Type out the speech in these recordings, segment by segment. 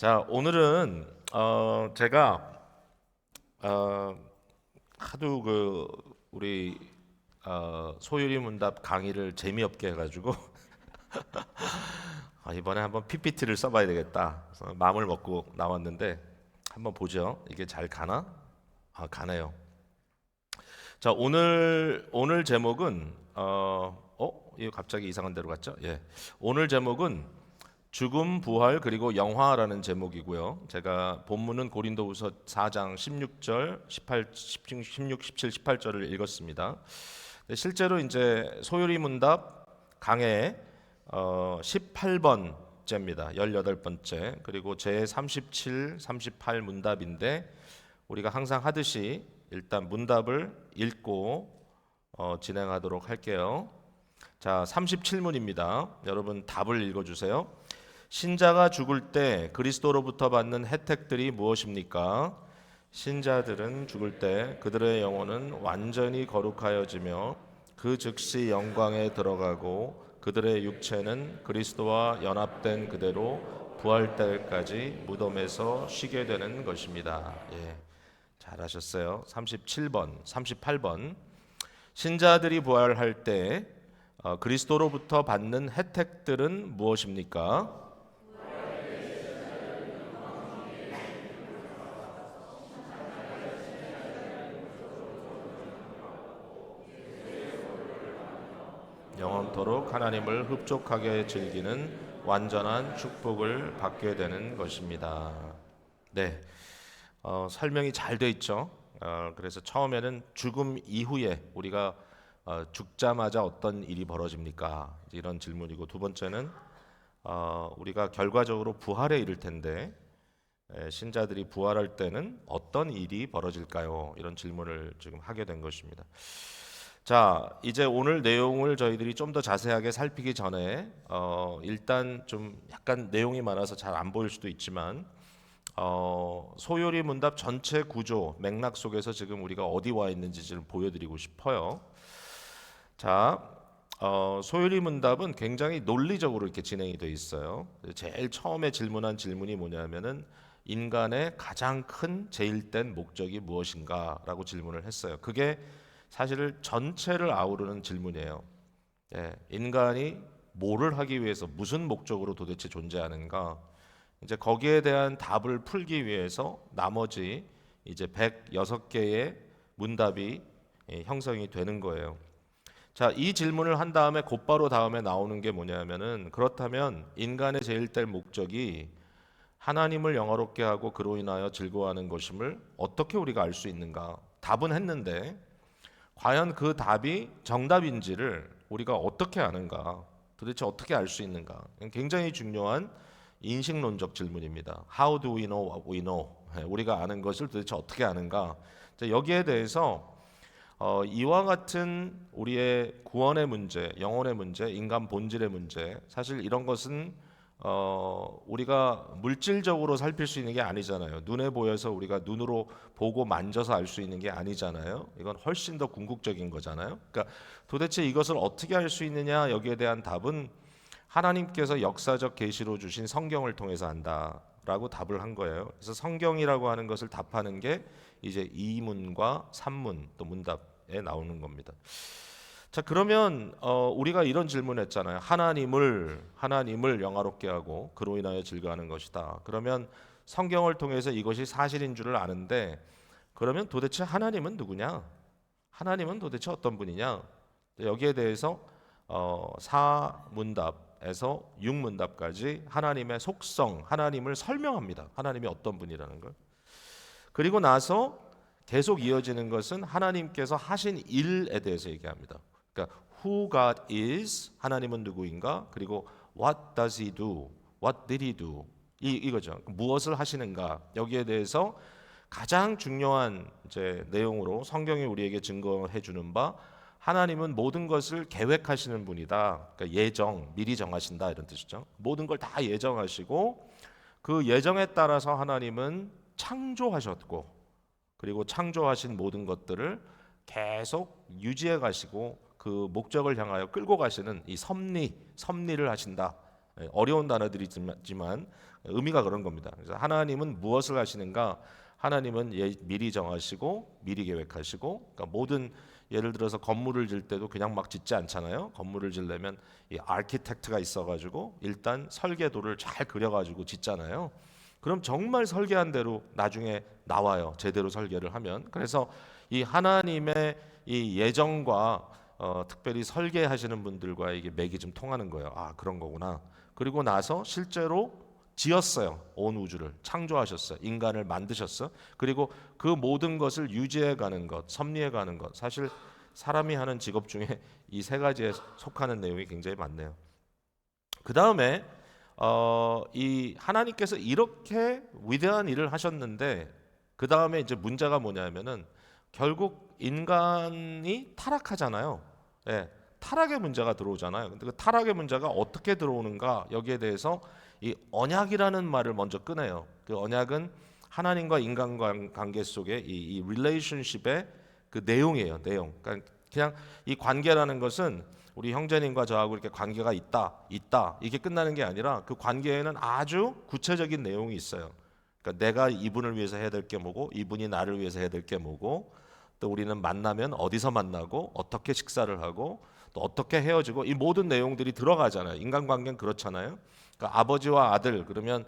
자, 오늘은 제가 하도 우리 소율이 문답 강의를 재미없게 해가지고 이번에 한번 PPT를 써봐야 되겠다. 그래서 마음을 먹고 나왔는데 한번 보죠. 이게 잘 가나? 가네요. 자, 오늘 제목은 이거 갑자기 이상한 데로 갔죠? 예, 오늘 제목은 죽음, 부활 그리고 영화라는 제목이고요. 제가 본문은 고린도후서 4장 16절, 18, 16, 17, 18절을 읽었습니다. 실제로 이제 소율이 문답 강해 18번째입니다. 18번째. 그리고 제 37, 38 문답인데 우리가 항상 하듯이 일단 문답을 읽고 진행하도록 할게요. 자, 37문입니다. 여러분 답을 읽어주세요. 신자가 죽을 때 그리스도로부터 받는 혜택들이 무엇입니까? 신자들은 죽을 때 그들의 영혼은 완전히 거룩하여지며 그 즉시 영광에 들어가고 그들의 육체는 그리스도와 연합된 그대로 부활 때까지 무덤에서 쉬게 되는 것입니다. 예, 잘하셨어요. 37번, 38번. 신자들이 부활할 때 그리스도로부터 받는 혜택들은 무엇입니까? 영원토록 하나님을 흡족하게 즐기는 완전한 축복을 받게 되는 것입니다. 네, 설명이 잘 돼 있죠. 그래서 처음에는 죽음 이후에 우리가 죽자마자 어떤 일이 벌어집니까? 이런 질문이고, 두 번째는 우리가 결과적으로 부활에 이를 텐데 신자들이 부활할 때는 어떤 일이 벌어질까요? 이런 질문을 지금 하게 된 것입니다. 자, 이제 오늘 내용을 저희들이 좀 더 자세하게 살피기 전에 일단 좀 약간 내용이 많아서 잘 안 보일 수도 있지만 소요리 문답 전체 구조 맥락 속에서 지금 우리가 어디 와 있는지 좀 보여드리고 싶어요. 자, 소요리 문답은 굉장히 논리적으로 이렇게 진행이 돼 있어요. 제일 처음에 질문한 질문이 뭐냐면은 인간의 가장 큰 제일된 목적이 무엇인가라고 질문을 했어요. 그게 사실 전체를 아우르는 질문이에요. 예, 인간이 뭐를 하기 위해서 무슨 목적으로 도대체 존재하는가? 이제 거기에 대한 답을 풀기 위해서 나머지 이제 106개의 문답이 형성이 되는 거예요. 자, 이 질문을 한 다음에 곧바로 다음에 나오는 게 뭐냐면은 그렇다면 인간의 제일될 목적이 하나님을 영화롭게 하고 그로 인하여 즐거워하는 것임을 어떻게 우리가 알 수 있는가? 답은 했는데 과연 그 답이 정답인지를 우리가 어떻게 아는가? 도대체 어떻게 알 수 있는가? 굉장히 중요한 인식론적 질문입니다. How do we know what we know? 우리가 아는 것을 도대체 어떻게 아는가? 자, 여기에 대해서 이와 같은 우리의 구원의 문제, 영혼의 문제, 인간 본질의 문제, 사실 이런 것은 우리가 물질적으로 살필 수 있는 게 아니잖아요. 눈에 보여서 우리가 눈으로 보고 만져서 알 수 있는 게 아니잖아요. 이건 훨씬 더 궁극적인 거잖아요. 그러니까 도대체 이것을 어떻게 알 수 있느냐, 여기에 대한 답은 하나님께서 역사적 계시로 주신 성경을 통해서 한다라고 답을 한 거예요. 그래서 성경이라고 하는 것을 답하는 게 이제 2문과 3문 또 문답에 나오는 겁니다. 자, 그러면 우리가 이런 질문했잖아요. 하나님을 영화롭게 하고 그로 인하여 즐거워하는 것이다. 그러면 성경을 통해서 이것이 사실인 줄을 아는데 그러면 도대체 하나님은 누구냐? 하나님은 도대체 어떤 분이냐? 여기에 대해서 4문답에서 6문답까지 하나님의 속성, 하나님을 설명합니다. 하나님이 어떤 분이라는 걸. 그리고 나서 계속 이어지는 것은 하나님께서 하신 일에 대해서 얘기합니다. 그러니까 who God is, 하나님은 누구인가? 그리고 what does he do? What did he do? 이거죠. 무엇을 하시는가? 여기에 대해서 가장 중요한 이제 내용으로 성경이 우리에게 증거해 주는 바 하나님은 모든 것을 계획하시는 분이다. 그러니까 미리 정하신다 이런 뜻이죠. 모든 걸 다 예정하시고 그 예정에 따라서 하나님은 창조하셨고 그리고 창조하신 모든 것들을 계속 유지해 가시고 그 목적을 향하여 끌고 가시는 이 섭리를 하신다. 어려운 단어들이지만 의미가 그런 겁니다. 그래서 하나님은 무엇을 하시는가? 하나님은 미리 정하시고 미리 계획하시고, 그러니까 모든, 예를 들어서 건물을 질 때도 그냥 막 짓지 않잖아요. 건물을 지려면 이 아키텍트가 있어가지고 일단 설계도를 잘 그려가지고 짓잖아요. 그럼 정말 설계한 대로 나중에 나와요. 제대로 설계를 하면. 그래서 이 하나님의 이 예정과 특별히 설계하시는 분들과 이게 맥이 좀 통하는 거예요. 아, 그런 거구나. 그리고 나서 실제로 지었어요. 온 우주를 창조하셨어요. 인간을 만드셨어. 그리고 그 모든 것을 유지해 가는 것, 섭리해 가는 것. 사실 사람이 하는 직업 중에 이 세 가지에 속하는 내용이 굉장히 많네요. 그 다음에 이 하나님께서 이렇게 위대한 일을 하셨는데 그 다음에 이제 문제가 뭐냐면은 결국 인간이 타락하잖아요. 예, 타락의 문제가 들어오잖아요. 근데 그 타락의 문제가 어떻게 들어오는가, 여기에 대해서 이 언약이라는 말을 먼저 꺼내요. 그 언약은 하나님과 인간 관계 속의 이 릴레이션십의 그 내용이에요. 내용. 그러니까 그냥 이 관계라는 것은 우리 형제님과 저하고 이렇게 관계가 있다 이게 끝나는 게 아니라 그 관계에는 아주 구체적인 내용이 있어요. 그러니까 내가 이분을 위해서 해야 될 게 뭐고, 이분이 나를 위해서 해야 될 게 뭐고, 또 우리는 만나면 어디서 만나고 어떻게 식사를 하고 또 어떻게 헤어지고, 이 모든 내용들이 들어가잖아요. 인간관계는 그렇잖아요. 그러니까 아버지와 아들 그러면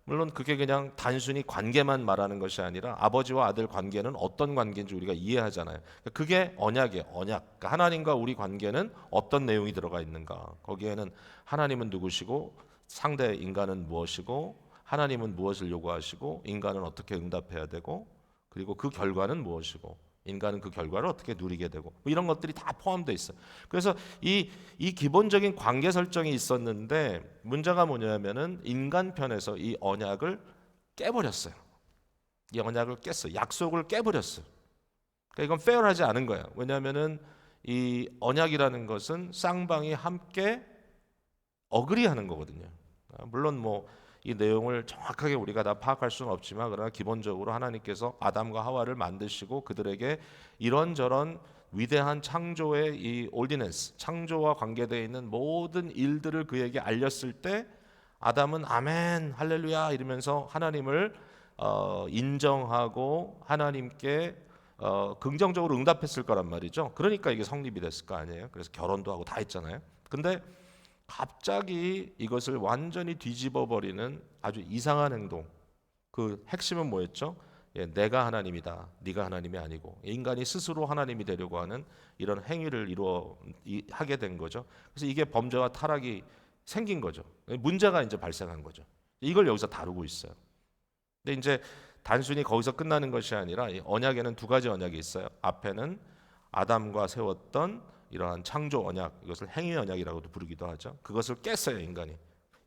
물론 그게 그냥 단순히 관계만 말하는 것이 아니라 아버지와 아들 관계는 어떤 관계인지 우리가 이해하잖아요. 그러니까 그게 언약이에요. 언약. 그러니까 하나님과 우리 관계는 어떤 내용이 들어가 있는가. 거기에는 하나님은 누구시고 상대 인간은 무엇이고 하나님은 무엇을 요구하시고 인간은 어떻게 응답해야 되고 그리고 그 결과는 무엇이고 인간은 그 결과를 어떻게 누리게 되고 뭐 이런 것들이 다 포함되어 있어요. 그래서 이 기본적인 관계 설정이 있었는데 문제가 뭐냐면은 인간 편에서 이 언약을 깨버렸어요. 이 언약을 깼어요. 약속을 깨버렸어요. 그러니까 이건 페어하지 않은 거예요. 왜냐하면은 이 언약이라는 것은 쌍방이 함께 어그리하는 거거든요. 물론 뭐 이 내용을 정확하게 우리가 다 파악할 수는 없지만 그러나 기본적으로 하나님께서 아담과 하와를 만드시고 그들에게 이런저런 위대한 창조의 이 올디넌스, 창조와 관계되어 있는 모든 일들을 그에게 알렸을 때 아담은 아멘, 할렐루야 이러면서 하나님을 인정하고 하나님께 긍정적으로 응답했을 거란 말이죠. 그러니까 이게 성립이 됐을 거 아니에요. 그래서 결혼도 하고 다 했잖아요. 근데 갑자기 이것을 완전히 뒤집어 버리는 아주 이상한 행동. 그 핵심은 뭐였죠? 예, 내가 하나님이다. 네가 하나님이 아니고 인간이 스스로 하나님이 되려고 하는 이런 행위를 하게 된 거죠. 그래서 이게 범죄와 타락이 생긴 거죠. 문제가 이제 발생한 거죠. 이걸 여기서 다루고 있어요. 근데 이제 단순히 거기서 끝나는 것이 아니라 이 언약에는 두 가지 언약이 있어요. 앞에는 아담과 세웠던 이러한 창조 언약, 이것을 행위 언약이라고도 부르기도 하죠. 그것을 깼어요, 인간이.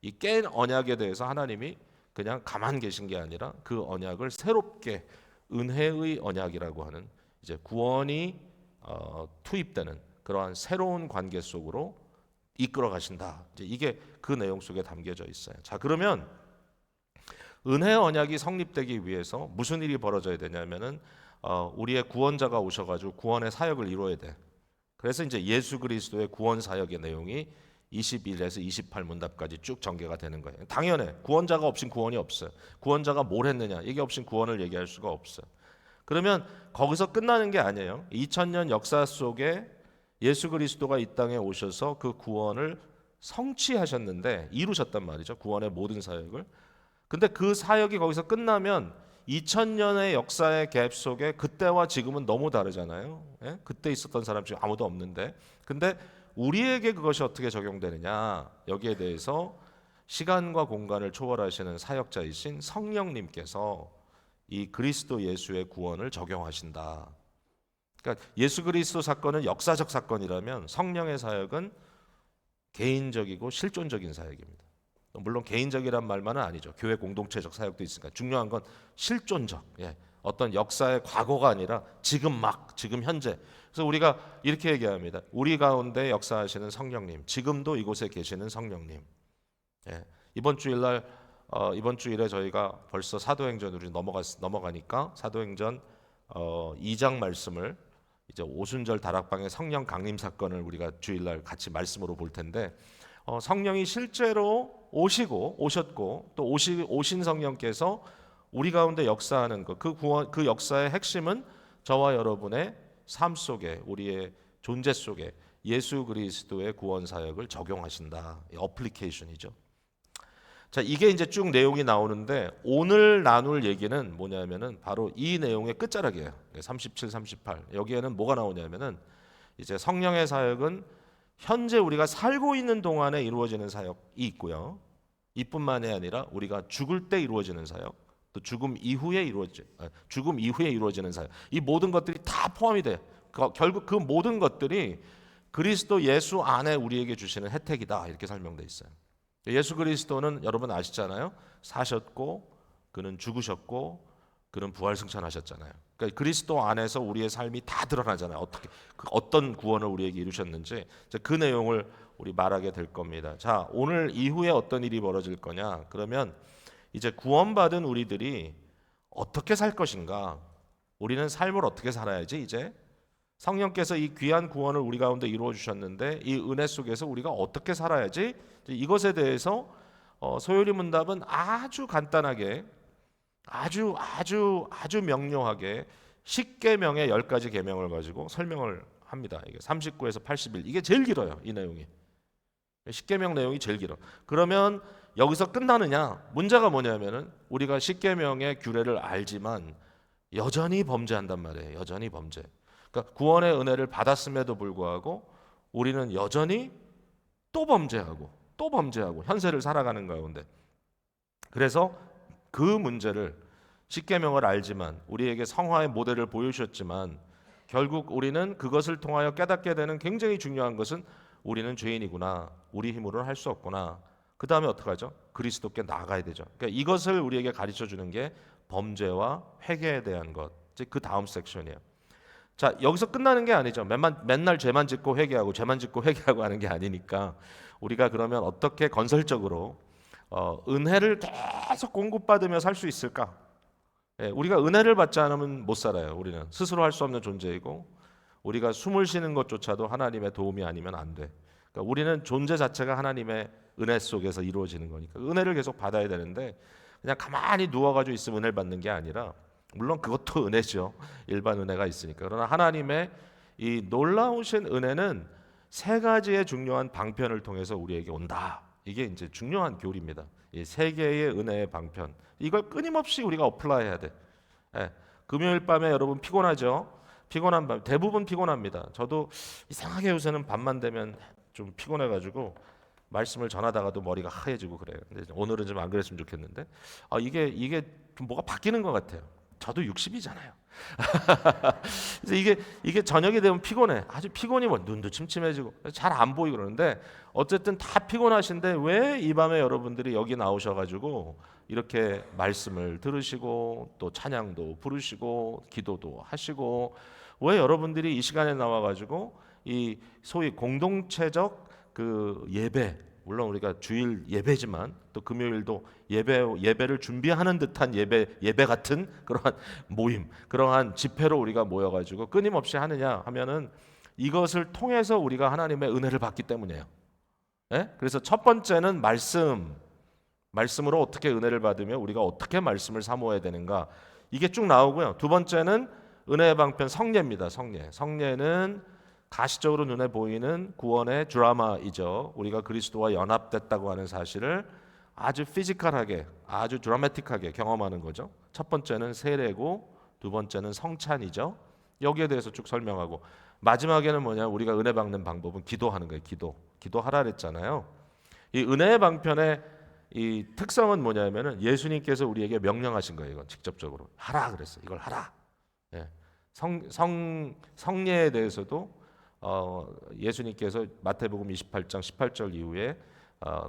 이 깬 언약에 대해서 하나님이 그냥 가만 계신 게 아니라 그 언약을 새롭게 은혜의 언약이라고 하는 이제 구원이 투입되는 그러한 새로운 관계 속으로 이끌어 가신다. 이제 이게 그 내용 속에 담겨져 있어요. 자, 그러면 은혜 언약이 성립되기 위해서 무슨 일이 벌어져야 되냐면은 우리의 구원자가 오셔가지고 구원의 사역을 이루어야 돼. 그래서 이제 예수 그리스도의 구원 사역의 내용이 21에서 28문답까지 쭉 전개가 되는 거예요. 당연해. 구원자가 없인 구원이 없어요. 구원자가 뭘 했느냐 이게 없인 구원을 얘기할 수가 없어요. 그러면 거기서 끝나는 게 아니에요. 2000년 역사 속에 예수 그리스도가 이 땅에 오셔서 그 구원을 성취하셨는데 이루셨단 말이죠. 구원의 모든 사역을. 근데 그 사역이 거기서 끝나면 2000년의 역사의 갭 속에 그때와 지금은 너무 다르잖아요. 예? 그때 있었던 사람 지금 아무도 없는데. 근데 우리에게 그것이 어떻게 적용되느냐? 여기에 대해서 시간과 공간을 초월하시는 사역자이신 성령님께서 이 그리스도 예수의 구원을 적용하신다. 그러니까 예수 그리스도 사건은 역사적 사건이라면 성령의 사역은 개인적이고 실존적인 사역입니다. 물론 개인적이란 말만은 아니죠. 교회 공동체적 사역도 있으니까 중요한 건 실존적, 어떤 역사의 과거가 아니라 지금 현재. 그래서 우리가 이렇게 얘기합니다. 우리 가운데 역사하시는 성령님, 지금도 이곳에 계시는 성령님. 이번 주일에 저희가 벌써 사도행전으로 넘어가니까 사도행전 2장 말씀을 이제 오순절 다락방의 성령 강림 사건을 우리가 주일날 같이 말씀으로 볼 텐데 성령이 실제로 오셨고 또 오신 성령께서 우리 가운데 역사하는 것, 그 구원, 그 역사의 핵심은 저와 여러분의 삶 속에, 우리의 존재 속에 예수 그리스도의 구원 사역을 적용하신다. 어플리케이션이죠. 자, 이게 이제 쭉 내용이 나오는데 오늘 나눌 얘기는 뭐냐면은 바로 이 내용의 끝자락이에요. 37, 38. 여기에는 뭐가 나오냐면은 이제 성령의 사역은 현재 우리가 살고 있는 동안에 이루어지는 사역이 있고요. 이뿐만이 아니라 우리가 죽을 때 이루어지는 사역, 또 죽음 이후에 이루어지는 사역. 이 모든 것들이 다 포함이 돼. 결국 그 모든 것들이 그리스도 예수 안에 우리에게 주시는 혜택이다. 이렇게 설명돼 있어요. 예수 그리스도는 여러분 아시잖아요. 사셨고 그는 죽으셨고 그는 부활승천하셨잖아요. 그러니까 그리스도 안에서 우리의 삶이 다 드러나잖아요. 어떤 구원을 우리에게 이루셨는지 그 내용을 우리 말하게 될 겁니다. 자, 오늘 이후에 어떤 일이 벌어질 거냐? 그러면 이제 구원받은 우리들이 어떻게 살 것인가? 우리는 삶을 어떻게 살아야지? 이제 성령께서 이 귀한 구원을 우리 가운데 이루어 주셨는데 이 은혜 속에서 우리가 어떻게 살아야지? 이것에 대해서 소요리 문답은 아주 간단하게 아주 명료하게 십계명의 10가지 계명을 가지고 설명을 합니다. 이게 39에서 81. 이게 제일 길어요. 이 내용이. 십계명 내용이 제일 길어. 그러면 여기서 끝나느냐? 문제가 뭐냐면은 우리가 십계명의 규례를 알지만 여전히 범죄한단 말이에요. 여전히 범죄. 그러니까 구원의 은혜를 받았음에도 불구하고 우리는 여전히 또 범죄하고 현세를 살아가는 가운데. 그래서 그 문제를 십계명을 알지만 우리에게 성화의 모델을 보여주셨지만 결국 우리는 그것을 통하여 깨닫게 되는 굉장히 중요한 것은 우리는 죄인이구나. 우리 힘으로는 할 수 없구나. 그 다음에 어떻게 하죠? 그리스도께 나아가야 되죠. 그러니까 이것을 우리에게 가르쳐 주는 게 범죄와 회개에 대한 것. 그 다음 섹션이에요. 자, 여기서 끝나는 게 아니죠. 맨날 죄만 짓고 회개하고 죄만 짓고 회개하고 하는 게 아니니까 우리가 그러면 어떻게 건설적으로 은혜를 계속 공급받으며 살 수 있을까? 예, 우리가 은혜를 받지 않으면 못 살아요. 우리는 스스로 할 수 없는 존재이고 우리가 숨을 쉬는 것조차도 하나님의 도움이 아니면 안 돼. 그러니까 우리는 존재 자체가 하나님의 은혜 속에서 이루어지는 거니까 은혜를 계속 받아야 되는데 그냥 가만히 누워가지고 있으면 은혜를 받는 게 아니라 물론 그것도 은혜죠. 일반 은혜가 있으니까. 그러나 하나님의 이 놀라우신 은혜는 세 가지의 중요한 방편을 통해서 우리에게 온다. 이게 이제 중요한 교리입니다. 이 세 개의 은혜의 방편. 이걸 끊임없이 우리가 어플라이해야 돼. 예. 금요일 밤에 여러분 피곤하죠? 피곤한 밤 대부분 피곤합니다. 저도 이상하게 요새는 밤만 되면 좀 피곤해가지고 말씀을 전하다가도 머리가 하얘지고 그래요. 근데 오늘은 좀 안 그랬으면 좋겠는데 이게 좀 뭐가 바뀌는 것 같아요. 저도 60이잖아요. 그래서 이게 저녁이 되면 피곤해. 아주 피곤이 눈도 침침해지고 잘 안 보이고 그러는데 어쨌든 다 피곤하신데 왜 이 밤에 여러분들이 여기 나오셔가지고 이렇게 말씀을 들으시고 또 찬양도 부르시고 기도도 하시고 왜 여러분들이 이 시간에 나와가지고 이 소위 공동체적 그 예배 물론 우리가 주일 예배지만 또 금요일도 예배를 준비하는 듯한 예배 같은 그러한 모임, 그러한 집회로 우리가 모여가지고 끊임없이 하느냐 하면은 이것을 통해서 우리가 하나님의 은혜를 받기 때문이에요. 예? 그래서 첫 번째는 말씀으로 어떻게 은혜를 받으며 우리가 어떻게 말씀을 사모해야 되는가 이게 쭉 나오고요. 두 번째는 은혜의 방편 성례입니다. 성례는 가시적으로 눈에 보이는 구원의 드라마이죠. 우리가 그리스도와 연합됐다고 하는 사실을 아주 피지컬하게, 아주 드라마틱하게 경험하는 거죠. 첫 번째는 세례고 두 번째는 성찬이죠. 여기에 대해서 쭉 설명하고 마지막에는 뭐냐? 우리가 은혜 받는 방법은 기도하는 거예요. 기도하라 그랬잖아요. 이 은혜의 방편의 이 특성은 뭐냐면은 예수님께서 우리에게 명령하신 거예요. 이건 직접적으로 하라 그랬어요. 이걸 하라. 예. 성례에 대해서도 예수님께서 마태복음 28장 18절 이후에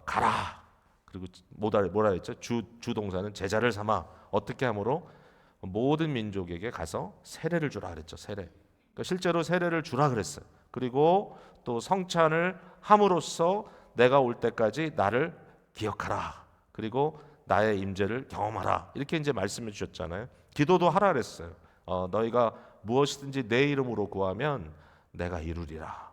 가라. 그리고 뭐라 했죠? 주 동사는 제자를 삼아 어떻게 함으로 모든 민족에게 가서 세례를 주라 그랬죠. 세례. 그러니까 실제로 세례를 주라 그랬어요. 그리고 또 성찬을 함으로써 내가 올 때까지 나를 기억하라. 그리고 나의 임재를 경험하라. 이렇게 이제 말씀해 주셨잖아요. 기도도 하라 그랬어요. 너희가 무엇이든지 내 이름으로 구하면 내가 이루리라.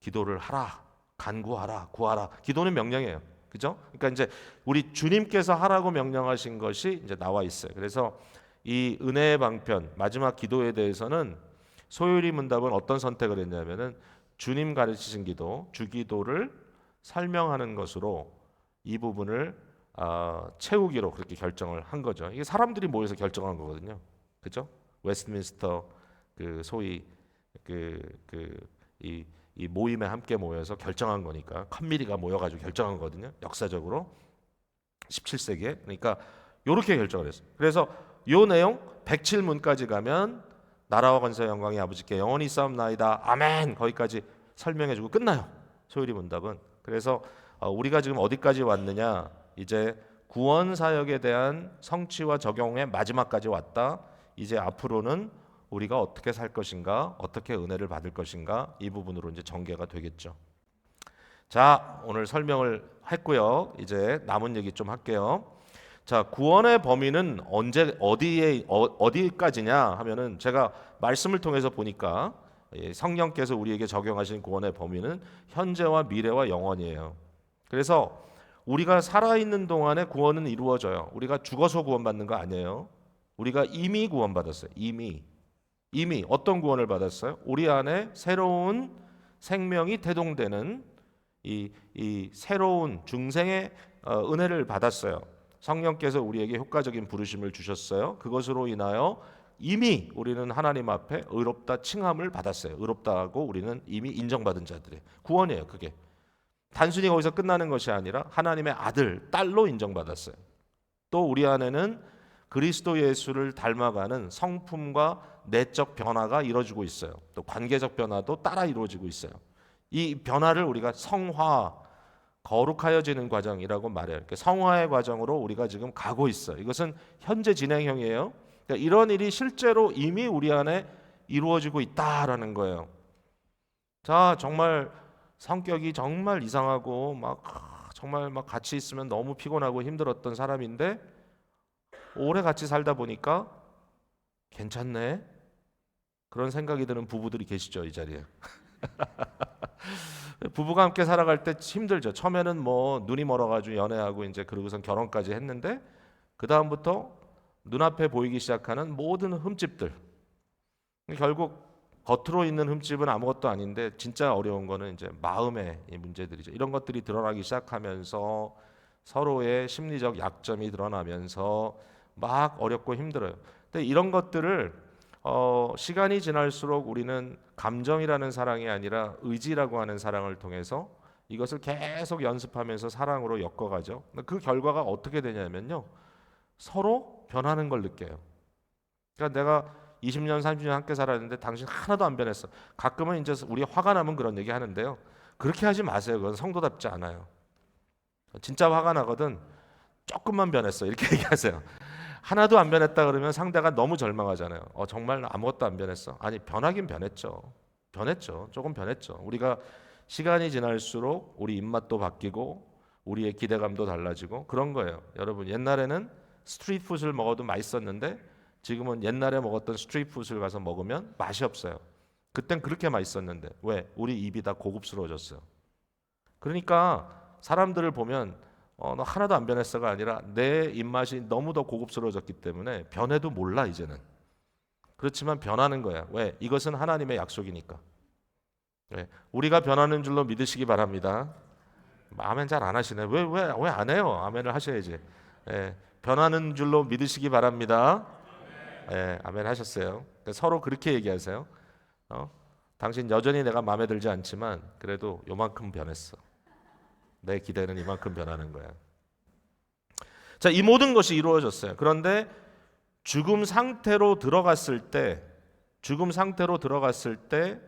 기도를 하라. 간구하라. 구하라. 기도는 명령이에요. 그죠? 그러니까 이제 우리 주님께서 하라고 명령하신 것이 이제 나와 있어요. 그래서 이 은혜의 방편 마지막 기도에 대해서는 소율이 문답은 어떤 선택을 했냐면은 주님 가르치신 기도, 주기도를 설명하는 것으로 이 부분을 채우기로 그렇게 결정을 한 거죠. 이게 사람들이 모여서 결정한 거거든요. 그죠? 웨스트민스터 그 소위 이 모임에 함께 모여서 결정한 거니까 컴미리가 모여가지고 결정한 거거든요. 역사적으로 17세기에 그러니까 이렇게 결정을 했어요. 그래서 요 내용 107문까지 가면 나라와 권세와 영광이 아버지께 영원히 싸움나이다 아멘 거기까지 설명해주고 끝나요. 소율이 문답은. 그래서 우리가 지금 어디까지 왔느냐 이제 구원 사역에 대한 성취와 적용의 마지막까지 왔다. 이제 앞으로는 우리가 어떻게 살 것인가, 어떻게 은혜를 받을 것인가 이 부분으로 이제 전개가 되겠죠. 자, 오늘 설명을 했고요. 이제 남은 얘기 좀 할게요. 자, 구원의 범위는 어디까지냐 하면은 제가 말씀을 통해서 보니까 성령께서 우리에게 적용하신 구원의 범위는 현재와 미래와 영원이에요. 그래서 우리가 살아있는 동안에 구원은 이루어져요. 우리가 죽어서 구원받는 거 아니에요. 우리가 이미 구원받았어요. 이미 어떤 구원을 받았어요? 우리 안에 새로운 생명이 태동되는 이 새로운 중생의 은혜를 받았어요. 성령께서 우리에게 효과적인 부르심을 주셨어요. 그것으로 인하여 이미 우리는 하나님 앞에 의롭다 칭함을 받았어요. 의롭다고 우리는 이미 인정받은 자들의 구원이에요. 그게 단순히 거기서 끝나는 것이 아니라 하나님의 아들, 딸로 인정받았어요. 또 우리 안에는 그리스도 예수를 닮아가는 성품과 내적 변화가 이루어지고 있어요. 또 관계적 변화도 따라 이루어지고 있어요. 이 변화를 우리가 성화, 거룩하여지는 과정이라고 말해요. 성화의 과정으로 우리가 지금 가고 있어요. 이것은 현재 진행형이에요. 그러니까 이런 일이 실제로 이미 우리 안에 이루어지고 있다라는 거예요. 자, 정말 성격이 정말 이상하고 정말 같이 있으면 너무 피곤하고 힘들었던 사람인데 오래 같이 살다 보니까 괜찮네. 그런 생각이 드는 부부들이 계시죠, 이 자리에. 부부가 함께 살아갈 때 힘들죠. 처음에는 뭐 눈이 멀어가지고 연애하고 이제 그러고선 결혼까지 했는데 그 다음부터 눈앞에 보이기 시작하는 모든 흠집들. 결국 겉으로 있는 흠집은 아무것도 아닌데 진짜 어려운 거는 이제 마음의 문제들이죠. 이런 것들이 드러나기 시작하면서 서로의 심리적 약점이 드러나면서 막 어렵고 힘들어요. 근데 이런 것들을 시간이 지날수록 우리는 감정이라는 사랑이 아니라 의지라고 하는 사랑을 통해서 이것을 계속 연습하면서 사랑으로 엮어가죠. 그 결과가 어떻게 되냐면요. 서로 변하는 걸 느껴요. 그러니까 내가 20년, 30년 함께 살았는데 당신 하나도 안 변했어. 가끔은 이제 우리 화가 나면 그런 얘기 하는데요. 그렇게 하지 마세요. 그건 성도답지 않아요. 진짜 화가 나거든. 조금만 변했어. 이렇게 얘기하세요. 하나도 안 변했다 그러면 상대가 너무 절망하잖아요. 정말 아무것도 안 변했어. 아니, 변하긴 변했죠. 조금 변했죠. 우리가 시간이 지날수록 우리 입맛도 바뀌고 우리의 기대감도 달라지고 그런 거예요. 여러분, 옛날에는 스트리트푸드를 먹어도 맛있었는데 지금은 옛날에 먹었던 스트리트푸드를 가서 먹으면 맛이 없어요. 그땐 그렇게 맛있었는데 왜? 우리 입이 다 고급스러워졌어요. 그러니까 사람들을 보면 너 하나도 안 변했어가 아니라 내 입맛이 너무 더 고급스러워졌기 때문에 변해도 몰라 이제는. 그렇지만 변하는 거야. 왜? 이것은 하나님의 약속이니까. 왜? 우리가 변하는 줄로 믿으시기 바랍니다. 아멘 잘 안 하시네. 왜 안 해요? 아멘을 하셔야지. 변하는 줄로 믿으시기 바랍니다. 아멘 하셨어요. 그러니까 서로 그렇게 얘기하세요. 당신 여전히 내가 마음에 들지 않지만 그래도 요만큼 변했어. 내 기대는 이만큼 변하는 거야. 자, 이 모든 것이 이루어졌어요. 그런데 죽음 상태로 들어갔을 때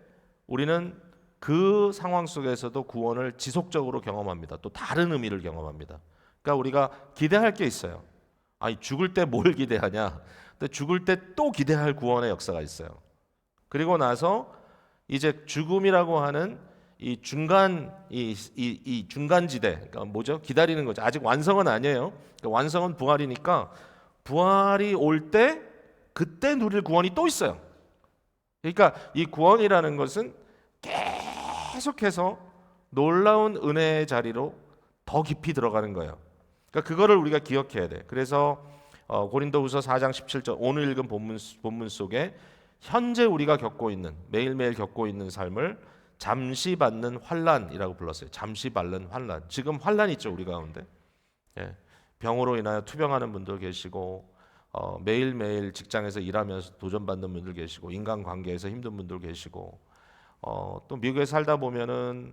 우리는 그 상황 속에서도 구원을 지속적으로 경험합니다. 또 다른 의미를 경험합니다. 그러니까 우리가 기대할 게 있어요. 아니, 죽을 때 뭘 기대하냐? 근데 죽을 때 또 기대할 구원의 역사가 있어요. 그리고 나서 이제 죽음이라고 하는 이 중간지대, 그러니까 뭐죠? 기다리는 거죠. 아직 완성은 아니에요. 그러니까 완성은 부활이니까 부활이 올 때 그때 누릴 구원이 또 있어요. 그러니까 이 구원이라는 것은 계속해서 놀라운 은혜의 자리로 더 깊이 들어가는 거예요. 그러니까 그거를 우리가 기억해야 돼. 그래서 고린도후서 4장 17절 오늘 읽은 본문 속에 현재 우리가 겪고 있는 매일매일 겪고 있는 삶을 잠시 받는 환난이라고 불렀어요. 잠시 받는 환난. 지금 환난 있죠 우리 가운데. 예. 병으로 인하여 투병하는 분들 계시고 매일매일 직장에서 일하면서 도전받는 분들 계시고 인간관계에서 힘든 분들 계시고 또 미국에 살다 보면은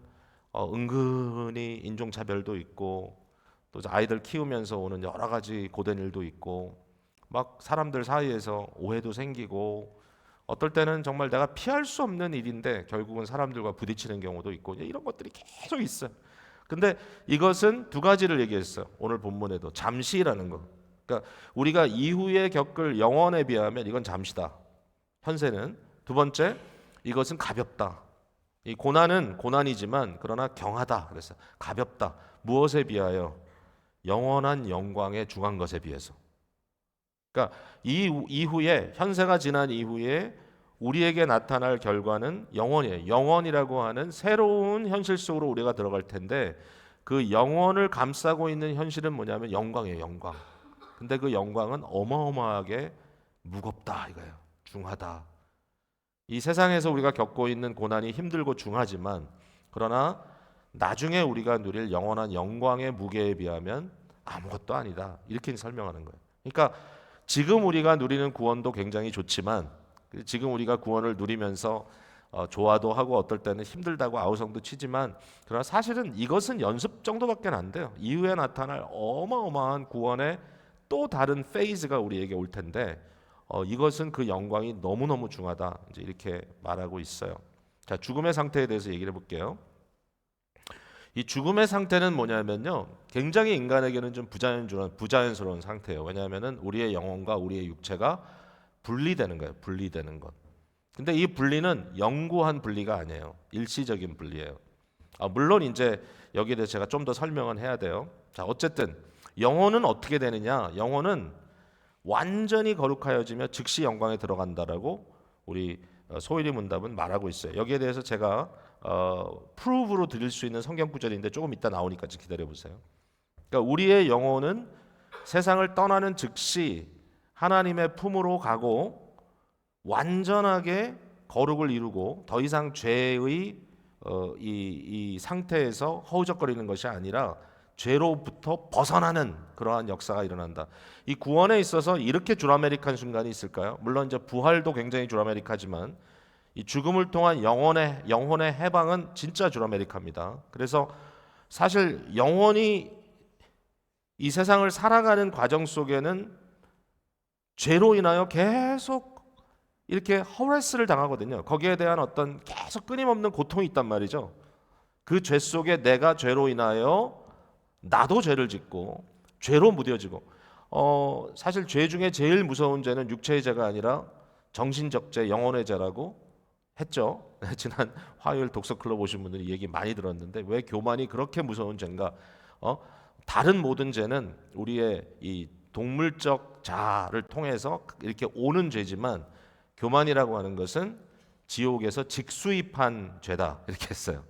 은근히 인종차별도 있고 또 아이들 키우면서 오는 여러 가지 고된 일도 있고 막 사람들 사이에서 오해도 생기고 어떨 때는 정말 내가 피할 수 없는 일인데 결국은 사람들과 부딪히는 경우도 있고 이런 것들이 계속 있어요. 근데 이것은 두 가지를 얘기했어요. 오늘 본문에도 잠시라는 거. 그러니까 우리가 이후에 겪을 영원에 비하면 이건 잠시다. 현세는. 두 번째, 이것은 가볍다. 이 고난은 고난이지만 그러나 경하다. 그래서 가볍다. 무엇에 비하여? 영원한 영광에 중한 것에 비해서. 그러니까 이 이후에 현세가 지난 이후에 우리에게 나타날 결과는 영원이에요. 영원이라고 하는 새로운 현실 속으로 우리가 들어갈 텐데 그 영원을 감싸고 있는 현실은 뭐냐면 영광이에요. 영광. 근데 그 영광은 어마어마하게 무겁다 이거예요. 중하다. 이 세상에서 우리가 겪고 있는 고난이 힘들고 중하지만 그러나 나중에 우리가 누릴 영원한 영광의 무게에 비하면 아무것도 아니다. 이렇게 설명하는 거예요. 그러니까 지금 우리가 누리는 구원도 굉장히 좋지만 지금 우리가 구원을 누리면서 좋아도 하고 어떨 때는 힘들다고 아우성도 치지만 그러나 사실은 이것은 연습 정도밖에 안 돼요. 이후에 나타날 어마어마한 구원의 또 다른 페이즈가 우리에게 올 텐데 이것은 그 영광이 너무너무 중하다. 이제 이렇게 말하고 있어요. 자, 죽음의 상태에 대해서 얘기를 해볼게요. 이 죽음의 상태는 뭐냐면요, 굉장히 인간에게는 좀 부자연스러운 상태예요. 왜냐하면은 우리의 영혼과 우리의 육체가 분리되는 거예요. 분리되는 것. 근데 이 분리는 영구한 분리가 아니에요. 일시적인 분리예요. 물론 이제 여기에 대해서 제가 좀 더 설명은 해야 돼요. 자, 어쨌든 영혼은 어떻게 되느냐? 영혼은 완전히 거룩하여지며 즉시 영광에 들어간다라고 우리 소일이 문답은 말하고 있어요. 여기에 대해서 제가 프루브로 드릴 수 있는 성경 구절인데 조금 이따 나오니까 좀 기다려 보세요. 그러니까 우리의 영혼은 세상을 떠나는 즉시 하나님의 품으로 가고 완전하게 거룩을 이루고 더 이상 죄의 이 상태에서 허우적거리는 것이 아니라 죄로부터 벗어나는 그러한 역사가 일어난다. 이 구원에 있어서 이렇게 드라마틱한 순간이 있을까요? 물론 이제 부활도 굉장히 드라마틱하지만 이 죽음을 통한 영혼의 해방은 진짜 드라마틱합니다. 그래서 사실 영혼이 이 세상을 살아가는 과정 속에는 죄로 인하여 계속 이렇게 허레스를 당하거든요. 거기에 대한 어떤 계속 끊임없는 고통이 있단 말이죠. 그 죄 속에 내가 죄로 인하여 나도 죄를 짓고 죄로 무뎌지고 사실 죄 중에 제일 무서운 죄는 육체의 죄가 아니라 정신적 죄, 영혼의 죄라고 했죠. 지난 화요일 독서클럽 오신 분들이 얘기 많이 들었는데 왜 교만이 그렇게 무서운 죄인가? 다른 모든 죄는 우리의 이 동물적 자아를 통해서 이렇게 오는 죄지만 교만이라고 하는 것은 지옥에서 직수입한 죄다 이렇게 했어요.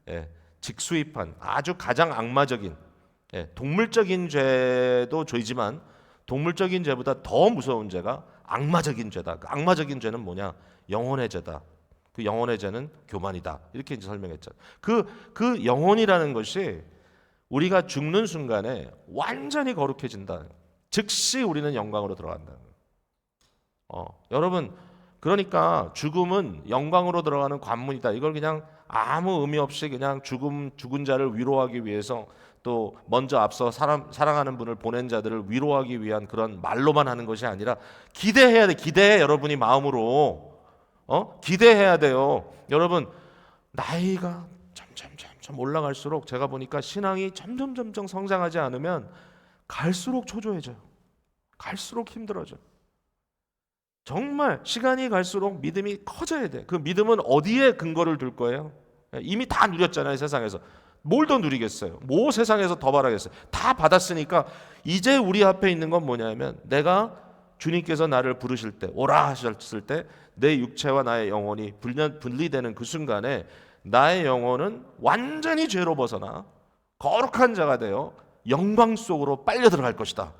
예, 직수입한 아주 가장 악마적인 동물적인 죄도 죄지만 동물적인 죄보다 더 무서운 죄가 악마적인 죄다. 그 악마적인 죄는 뭐냐? 영혼의 죄다. 그 영혼의 죄는 교만이다. 이렇게 이제 설명했죠. 그 영혼이라는 것이 우리가 죽는 순간에 완전히 거룩해진다. 즉시 우리는 영광으로 들어간다. 여러분, 그러니까 죽음은 영광으로 들어가는 관문이다. 이걸 그냥 아무 의미 없이 그냥 죽은 자를 위로하기 위해서 또 먼저 앞서 사랑하는 분을 보낸 자들을 위로하기 위한 그런 말로만 하는 것이 아니라 기대해야 돼. 기대해 여러분이 마음으로 기대해야 돼요. 여러분 나이가 점점 올라갈수록 제가 보니까 신앙이 점점 성장하지 않으면 갈수록 초조해져요. 갈수록 힘들어져. 정말 시간이 갈수록 믿음이 커져야 돼. 그 믿음은 어디에 근거를 둘 거예요? 이미 다 누렸잖아요. 세상에서. 뭘 더 누리겠어요? 뭐 세상에서 더 바라겠어요? 다 받았으니까 이제 우리 앞에 있는 건 뭐냐면 내가 주님께서 나를 부르실 때 오라 하셨을 때 내 육체와 나의 영혼이 분리되는 그 순간에 나의 영혼은 완전히 죄로 벗어나 거룩한 자가 되어 영광 속으로 빨려 들어갈 것이다.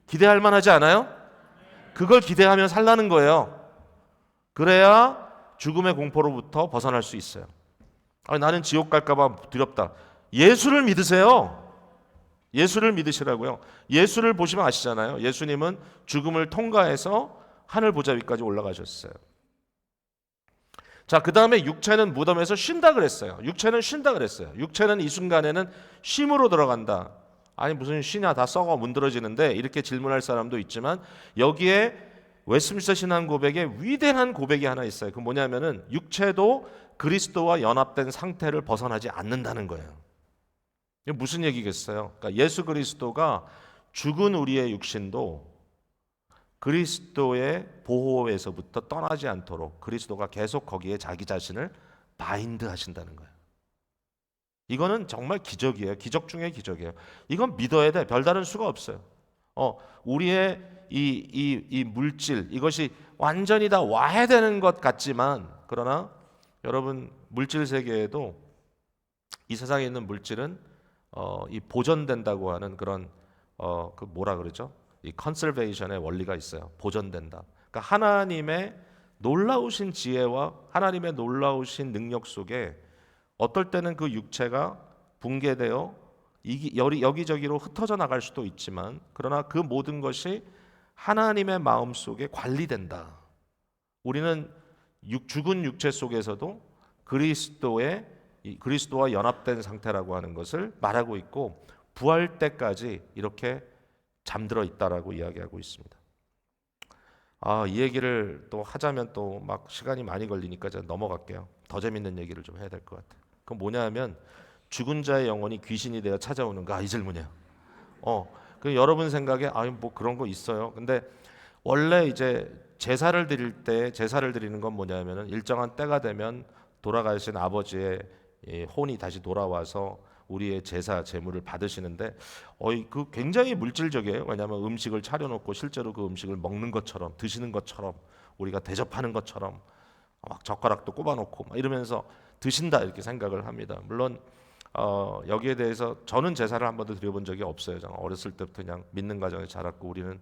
기대할 만하지 않아요? 그걸 기대하며 살라는 거예요. 그래야 죽음의 공포로부터 벗어날 수 있어요. 나는 지옥 갈까 봐 두렵다. 예수를 믿으세요. 예수를 믿으시라고요. 예수를 보시면 아시잖아요. 예수님은 죽음을 통과해서 하늘 보좌 위까지 올라가셨어요. 자, 그 다음에 육체는 무덤에서 쉰다 그랬어요. 육체는 쉰다 그랬어요. 육체는 이 순간에는 쉼으로 들어간다. 아니 무슨 쉬냐, 다 썩어 문드러지는데, 이렇게 질문할 사람도 있지만 여기에 웨스트민스터 신앙 고백에 위대한 고백이 하나 있어요. 그 뭐냐면은 육체도 그리스도와 연합된 상태를 벗어나지 않는다는 거예요. 이게 무슨 얘기겠어요? 그러니까 예수 그리스도가 죽은 우리의 육신도 그리스도의 보호에서부터 떠나지 않도록 그리스도가 계속 거기에 자기 자신을 바인드 하신다는 거예요. 이거는 정말 기적이에요. 기적 중에 기적이에요. 이건 믿어야 돼. 별다른 수가 없어요. 우리의 이 물질, 이것이 완전히 다 와야 되는 것 같지만, 그러나 여러분, 물질 세계에도 이 세상에 있는 물질은 이 보존된다고 하는 그런 그 뭐라 그러죠? 이 컨ser베이션의 원리가 있어요. 보존된다. 그러니까 하나님의 놀라우신 지혜와 하나님의 놀라우신 능력 속에 어떨 때는 그 육체가 붕괴되어 여기저기로 흩어져 나갈 수도 있지만, 그러나 그 모든 것이 하나님의 마음 속에 관리된다. 우리는 죽은 육체 속에서도 그리스도와 연합된 상태라고 하는 것을 말하고 있고, 부활 때까지 이렇게 잠들어 있다라고 이야기하고 있습니다. 이 얘기를 또 하자면 또 막 시간이 많이 걸리니까 제가 넘어갈게요. 더 재밌는 얘기를 좀 해야 될 것 같아요. 그건 뭐냐면 죽은 자의 영혼이 귀신이 되어 찾아오는가, 이 질문이에요. 그 여러분 생각에 뭐 그런 거 있어요. 근데 원래 이제 제사를 드리는 건 뭐냐면은 일정한 때가 되면 돌아가신 아버지의 혼이 다시 돌아와서 우리의 제사 제물을 받으시는데, 그 굉장히 물질적이에요. 왜냐하면 음식을 차려놓고 실제로 그 음식을 먹는 것처럼, 드시는 것처럼, 우리가 대접하는 것처럼 막 젓가락도 꼽아놓고 막 이러면서 드신다, 이렇게 생각을 합니다. 물론 여기에 대해서 저는 제사를 한 번도 드려본 적이 없어요. 저는 어렸을 때부터 그냥 믿는 가정에 자랐고, 우리는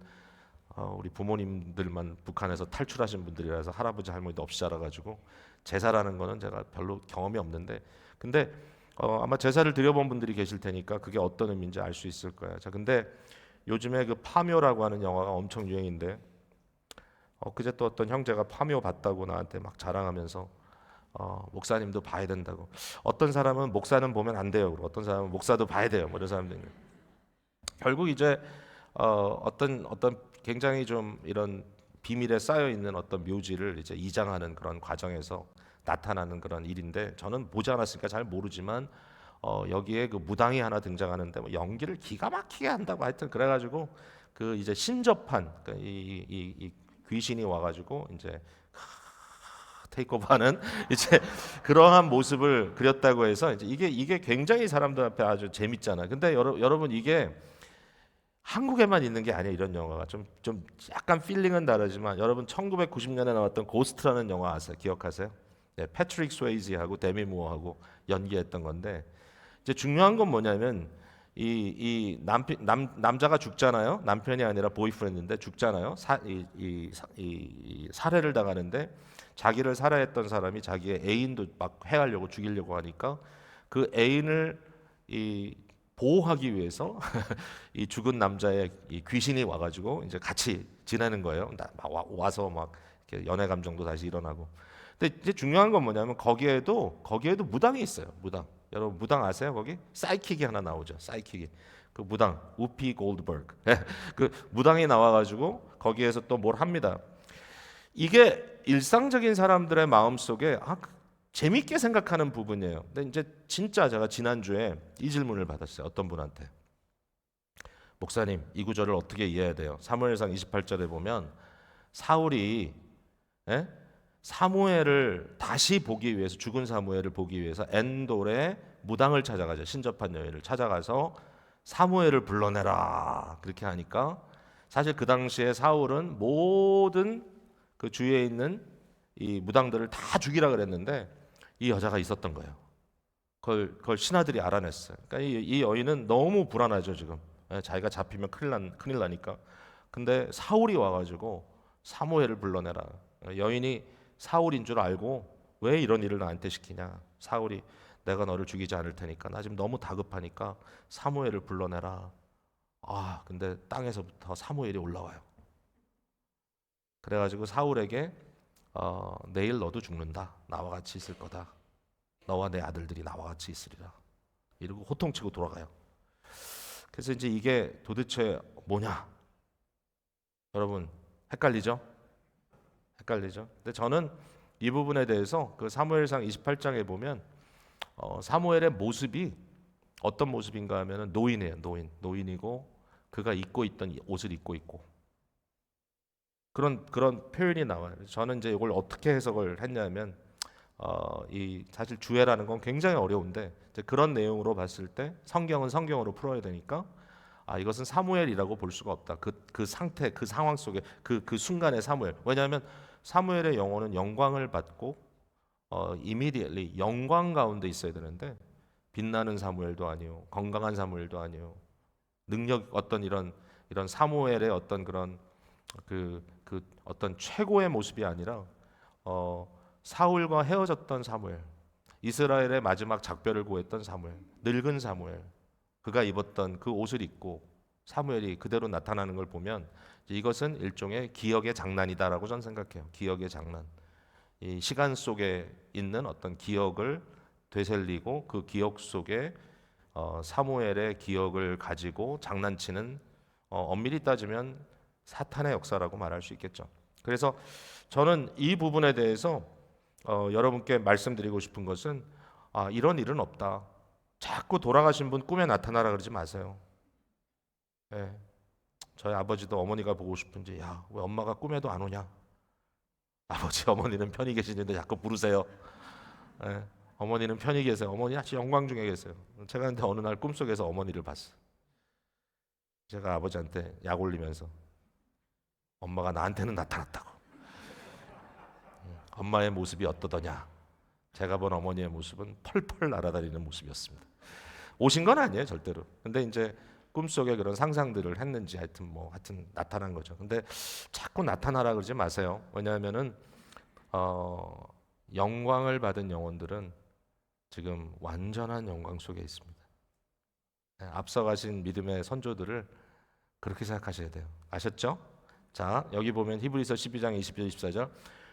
우리 부모님들만 북한에서 탈출하신 분들이라서 할아버지 할머니도 없이 자라가지고 제사라는 거는 제가 별로 경험이 없는데, 근데 아마 제사를 드려본 분들이 계실 테니까 그게 어떤 의미인지 알 수 있을 거예요. 자, 근데 요즘에 그 파묘라고 하는 영화가 엄청 유행인데, 그제 또 어떤 형제가 파묘 봤다고 나한테 막 자랑하면서 목사님도 봐야 된다고. 어떤 사람은 목사는 보면 안 돼요. 그리고 어떤 사람은 목사도 봐야 돼요. 뭐 이런 사람들이. 결국 이제 어떤 굉장히 좀 이런 비밀에 쌓여 있는 어떤 묘지를 이제 이장하는 그런 과정에서 나타나는 그런 일인데, 저는 보지 않았으니까 잘 모르지만 여기에 그 무당이 하나 등장하는데 뭐 연기를 기가 막히게 한다고, 하여튼 그래가지고 그 이제 신접한 이 귀신이 와가지고 이제 테이크오버하는 이제 그러한 모습을 그렸다고 해서 이제 이게 굉장히 사람들 앞에 아주 재밌잖아요. 근데 여러분 이게 한국에만 있는 게 아니에요. 이런 영화가 좀 약간 필링은 다르지만, 여러분 1990년에 나왔던 고스트라는 영화 아세요? 기억하세요? 네, 패트릭 스웨이지하고 데미 무어하고 연기했던 건데, 이제 중요한 건 뭐냐면 이 남자가 죽잖아요. 남편이 아니라 보이프렌드인데 죽잖아요. 이 살해를 당하는데, 자기를 살해했던 사람이 자기의 애인도 막 해하려고 죽이려고 하니까 그 애인을 보호하기 위해서 이 죽은 남자의 이 귀신이 와가지고 이제 같이 지내는 거예요. 와서 막 이렇게 연애 감정도 다시 일어나고. 근데 이제 중요한 건 뭐냐면 거기에도 무당이 있어요. 무당. 여러분 무당 아세요? 거기 사이킥이 하나 나오죠. 사이킥이. 그 무당 우피 골드버그. 그 무당이 나와가지고 거기에서 또 뭘 합니다. 이게 일상적인 사람들의 마음 속에 재밌게 생각하는 부분이에요. 근데 이제 진짜 제가 지난주에 이 질문을 받았어요. 어떤 분한테. 목사님, 이 구절을 어떻게 이해해야 돼요? 사무엘상 28절에 보면 사울이 사무엘을 다시 보기 위해서, 죽은 사무엘을 보기 위해서 엔돌에 무당을 찾아가죠. 신접한 여인을 찾아가서 사무엘을 불러내라, 그렇게 하니까, 사실 그 당시에 사울은 모든 그 주위에 있는 이 무당들을 다 죽이라 그랬는데 이 여자가 있었던 거예요. 그걸 신하들이 알아냈어요. 그러니까 이 여인은 너무 불안하죠 지금. 자기가 잡히면 큰일 나니까. 근데 사울이 와가지고 사무엘을 불러내라. 여인이 사울인 줄 알고 왜 이런 일을 나한테 시키냐. 사울이 내가 너를 죽이지 않을 테니까 나 지금 너무 다급하니까 사무엘을 불러내라. 근데 땅에서부터 사무엘이 올라와요. 그래가지고 사울에게 내일 너도 죽는다. 나와 같이 있을 거다. 너와 내 아들들이 나와 같이 있으리라. 이러고 호통치고 돌아가요. 그래서 이제 이게 도대체 뭐냐? 여러분 헷갈리죠? 헷갈리죠? 근데 저는 이 부분에 대해서 그 사무엘상 28장에 보면 사무엘의 모습이 어떤 모습인가 하면은 노인이에요. 노인이고 그가 입고 있던 옷을 입고 있고 그런 표현이 나와요. 저는 이제 이걸 어떻게 해석을 했냐면 이 사실 주애라는 건 굉장히 어려운데 이제 그런 내용으로 봤을 때 성경은 성경으로 풀어야 되니까 이것은 사무엘이라고 볼 수가 없다. 그 상태, 그 상황 속에 그 순간의 사무엘. 왜냐하면 사무엘의 영혼은 영광을 받고 immediately 영광 가운데 있어야 되는데 빛나는 사무엘도 아니요, 건강한 사무엘도 아니요, 능력 어떤 이런 사무엘의 어떤 그런 그 어떤 최고의 모습이 아니라 사울과 헤어졌던 사무엘, 이스라엘의 마지막 작별을 구했던 사무엘, 늙은 사무엘, 그가 입었던 그 옷을 입고 사무엘이 그대로 나타나는 걸 보면 이것은 일종의 기억의 장난이다라고 저는 생각해요. 기억의 장난. 이 시간 속에 있는 어떤 기억을 되살리고 그 기억 속에 사무엘의 기억을 가지고 장난치는 엄밀히 따지면 사탄의 역사라고 말할 수 있겠죠. 그래서 저는 이 부분에 대해서 여러분께 말씀드리고 싶은 것은 이런 일은 없다. 자꾸 돌아가신 분 꿈에 나타나라 그러지 마세요. 예. 저희 아버지도 어머니가 보고 싶은지 왜 엄마가 꿈에도 안 오냐? 아버지 어머니는 편히 계시는데 자꾸 부르세요. 예. 어머니는 편히 계세요. 어머니 아주 영광 중에 계세요. 제가 근데 어느 날 꿈속에서 어머니를 봤어요. 제가 아버지한테 약 올리면서 엄마가 나한테는 나타났다고. 엄마의 모습이 어떠더냐? 제가 본 어머니의 모습은 펄펄 날아다니는 모습이었습니다. 오신 건 아니에요, 절대로. 근데 이제 꿈속에 그런 상상들을 했는지 하여튼 나타난 거죠. 근데 자꾸 나타나라 그러지 마세요. 왜냐하면은 영광을 받은 영혼들은 지금 완전한 영광 속에 있습니다. 앞서가신 믿음의 선조들을 그렇게 생각하셔야 돼요. 아셨죠? 자, 여기 보면 히브리서 12장 20절 24절.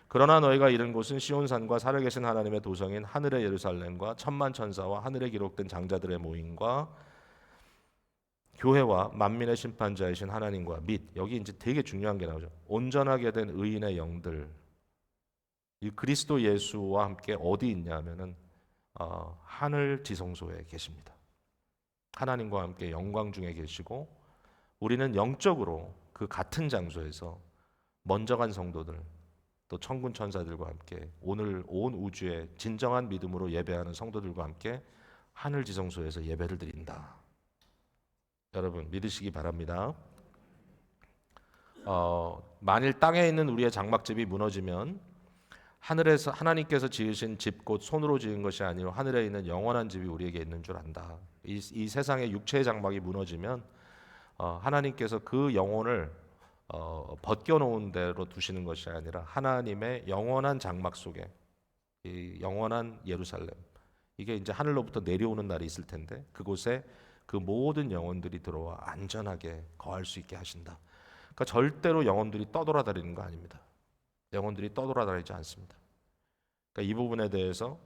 그러나 너희가 이른 곳은 시온산과 살아계신 하나님의 도성인 하늘의 예루살렘과 천만 천사와 하늘에 기록된 장자들의 모임과 교회와 만민의 심판자이신 하나님과 및, 여기 이제 되게 중요한 게 나오죠. 온전하게 된 의인의 영들, 이 그리스도 예수와 함께 어디 있냐면은 하늘 지성소에 계십니다. 하나님과 함께 영광 중에 계시고 우리는 영적으로 그 같은 장소에서 먼저 간 성도들, 또 천군 천사들과 함께 오늘 온 우주에 진정한 믿음으로 예배하는 성도들과 함께 하늘 지성소에서 예배를 드린다. 여러분 믿으시기 바랍니다. 만일 땅에 있는 우리의 장막집이 무너지면 하늘에서 하나님께서 지으신 집 곧 손으로 지은 것이 아니요 하늘에 있는 영원한 집이 우리에게 있는 줄 안다. 이 세상의 육체의 장막이 무너지면 하나님께서 그 영혼을 벗겨놓은 대로 두시는 것이 아니라 하나님의 영원한 장막 속에 이 영원한 예루살렘, 이게 이제 하늘로부터 내려오는 날이 있을 텐데 그곳에 그 모든 영혼들이 들어와 안전하게 거할 수 있게 하신다. 그러니까 절대로 영혼들이 떠돌아다니는 거 아닙니다. 영혼들이 떠돌아다니지 않습니다. 그러니까 이 부분에 대해서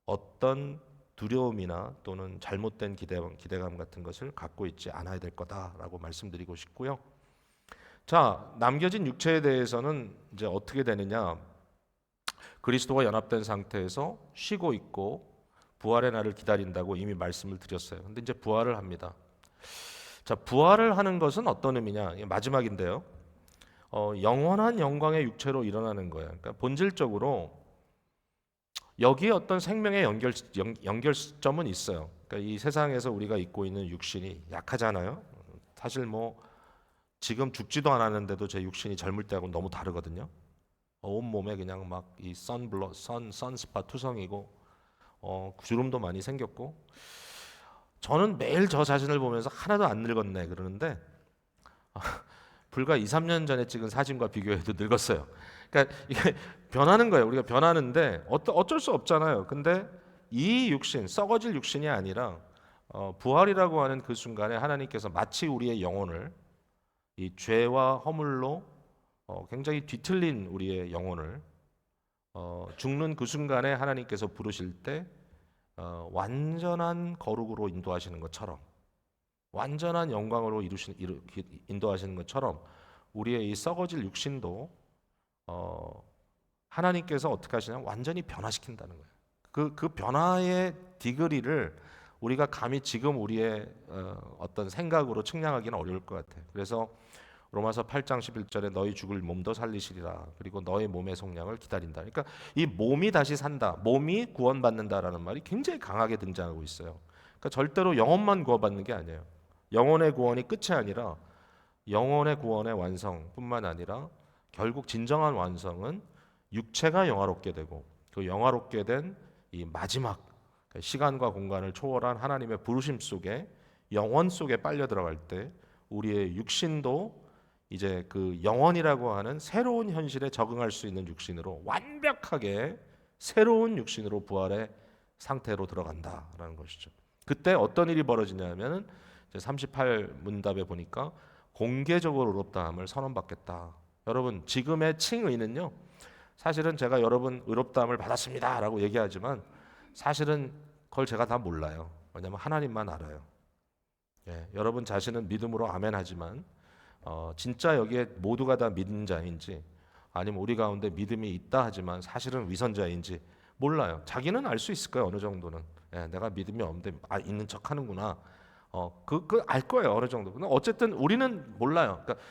어떤 두려움이나 또는 잘못된 기대감 같은 것을 갖고 있지 않아야 될 거다라고 말씀드리고 싶고요. 자, 남겨진 육체에 대해서는 이제 어떻게 되느냐? 그리스도와 연합된 상태에서 쉬고 있고 부활의 날을 기다린다고 이미 말씀을 드렸어요. 근데 이제 부활을 합니다. 자, 부활을 하는 것은 어떤 의미냐? 마지막인데요. 영원한 영광의 육체로 일어나는 거예요. 그러니까 본질적으로 여기에 어떤 생명의 연결점은 있어요. 그러니까 이 세상에서 우리가 입고 있는 육신이 약하잖아요. 사실 지금 죽지도 않았는데도 제 육신이 젊을 때하고 너무 다르거든요. 온 몸에 그냥 막 이 선스팟 투성이고 주름도 많이 생겼고 저는 매일 저 자신을 보면서 하나도 안 늙었네 그러는데 불과 2, 3년 전에 찍은 사진과 비교해도 늙었어요. 그러니까 이게 변하는 거예요. 우리가 변하는데 어쩔 수 없잖아요. 근데 이 육신, 썩어질 육신이 아니라 부활이라고 하는 그 순간에 하나님께서 마치 우리의 영혼을 이 죄와 허물로 굉장히 뒤틀린 우리의 영혼을 죽는 그 순간에 하나님께서 부르실 때 완전한 거룩으로 인도하시는 것처럼 완전한 영광으로 인도하시는 것처럼 우리의 이 썩어질 육신도 하나님께서 어떻게 하시냐면 완전히 변화시킨다는 거예요. 그 변화의 디그리를 우리가 감히 지금 우리의 어떤 생각으로 측량하기는 어려울 것 같아요. 그래서 로마서 8장 11절에 너희 죽을 몸도 살리시리라. 그리고 너희 몸의 속량을 기다린다. 그러니까 이 몸이 다시 산다. 몸이 구원받는다라는 말이 굉장히 강하게 등장하고 있어요. 그러니까 절대로 영혼만 구원받는 게 아니에요. 영혼의 구원이 끝이 아니라 영혼의 구원의 완성뿐만 아니라 결국 진정한 완성은 육체가 영화롭게 되고 그 영화롭게 된 이 마지막 시간과 공간을 초월한 하나님의 부르심 속에 영원 속에 빨려 들어갈 때 우리의 육신도 이제 그 영원이라고 하는 새로운 현실에 적응할 수 있는 육신으로 완벽하게 새로운 육신으로 부활의 상태로 들어간다라는 것이죠. 그때 어떤 일이 벌어지냐면은 38문답에 보니까 공개적으로 의롭다함을 선언받겠다. 여러분 지금의 칭의는요. 사실은 제가 여러분 의롭다함을 받았습니다라고 얘기하지만 사실은 그걸 제가 다 몰라요. 왜냐하면 하나님만 알아요. 예, 여러분 자신은 믿음으로 아멘하지만 진짜 여기에 모두가 다 믿는 자인지 아니면 우리 가운데 믿음이 있다 하지만 사실은 위선자인지 몰라요. 자기는 알 수 있을 거예요. 어느 정도는. 예, 내가 믿음이 없는데 있는 척하는구나. 그 알 거예요. 어느 정도. 근데 어쨌든 우리는 몰라요. 그러니까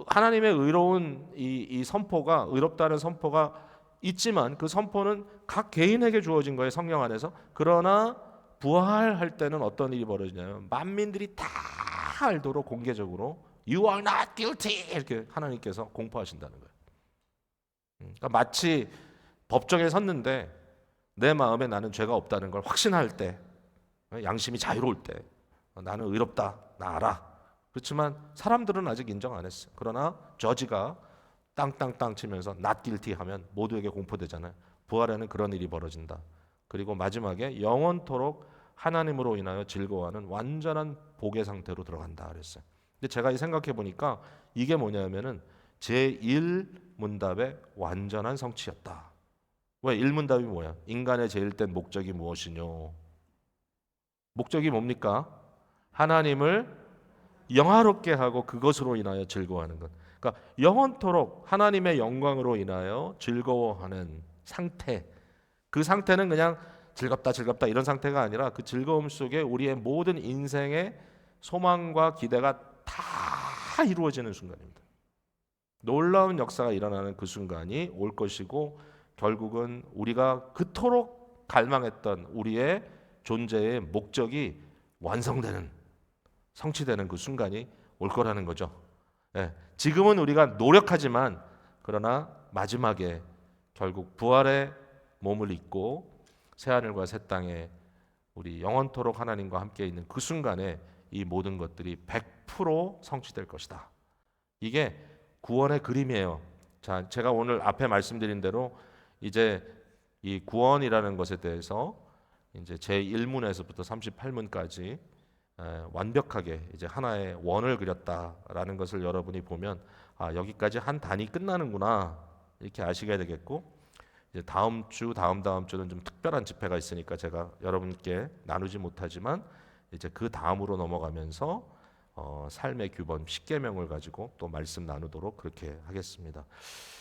하나님의 의로운 이 선포가 의롭다는 선포가 있지만 그 선포는 각 개인에게 주어진 거예요. 성령 안에서. 그러나 부활할 때는 어떤 일이 벌어지냐면 만민들이 다 알도록 공개적으로 You are not guilty 이렇게 하나님께서 공포하신다는 거예요. 그러니까 마치 법정에 섰는데 내 마음에 나는 죄가 없다는 걸 확신할 때 양심이 자유로울 때 나는 의롭다 나 알아. 그렇지만 사람들은 아직 인정 안 했어요. 그러나 저지가 땅땅땅 치면서 not guilty 하면 모두에게 공포되잖아요. 부활에는 그런 일이 벌어진다. 그리고 마지막에 영원토록 하나님으로 인하여 즐거워하는 완전한 복의 상태로 들어간다 그랬어요. 근데 제가 생각해 보니까 이게 뭐냐면은 제1문답의 완전한 성취였다. 왜 1문답이 뭐야? 인간의 제일된 목적이 무엇이뇨? 목적이 뭡니까? 하나님을 영화롭게 하고 그것으로 인하여 즐거워하는 것. 그러니까 영원토록 하나님의 영광으로 인하여 즐거워하는 상태. 그 상태는 그냥 즐겁다 즐겁다 이런 상태가 아니라 그 즐거움 속에 우리의 모든 인생의 소망과 기대가 다 이루어지는 순간입니다. 놀라운 역사가 일어나는 그 순간이 올 것이고 결국은 우리가 그토록 갈망했던 우리의 존재의 목적이 완성되는 성취되는 그 순간이 올 거라는 거죠. 예, 지금은 우리가 노력하지만 그러나 마지막에 결국 부활의 몸을 입고 새 하늘과 새 땅에 우리 영원토록 하나님과 함께 있는 그 순간에 이 모든 것들이 100% 성취될 것이다. 이게 구원의 그림이에요. 자, 제가 오늘 앞에 말씀드린 대로 이제 이 구원이라는 것에 대해서 이제 제1문에서부터 38문까지 완벽하게 이제 하나의 원을 그렸다라는 것을 여러분이 보면 여기까지 한 단이 끝나는구나 이렇게 아시게 되겠고 이제 다음 주 다음 주는 좀 특별한 집회가 있으니까 제가 여러분께 나누지 못하지만 이제 그 다음으로 넘어가면서 삶의 규범 10계명을 가지고 또 말씀 나누도록 그렇게 하겠습니다.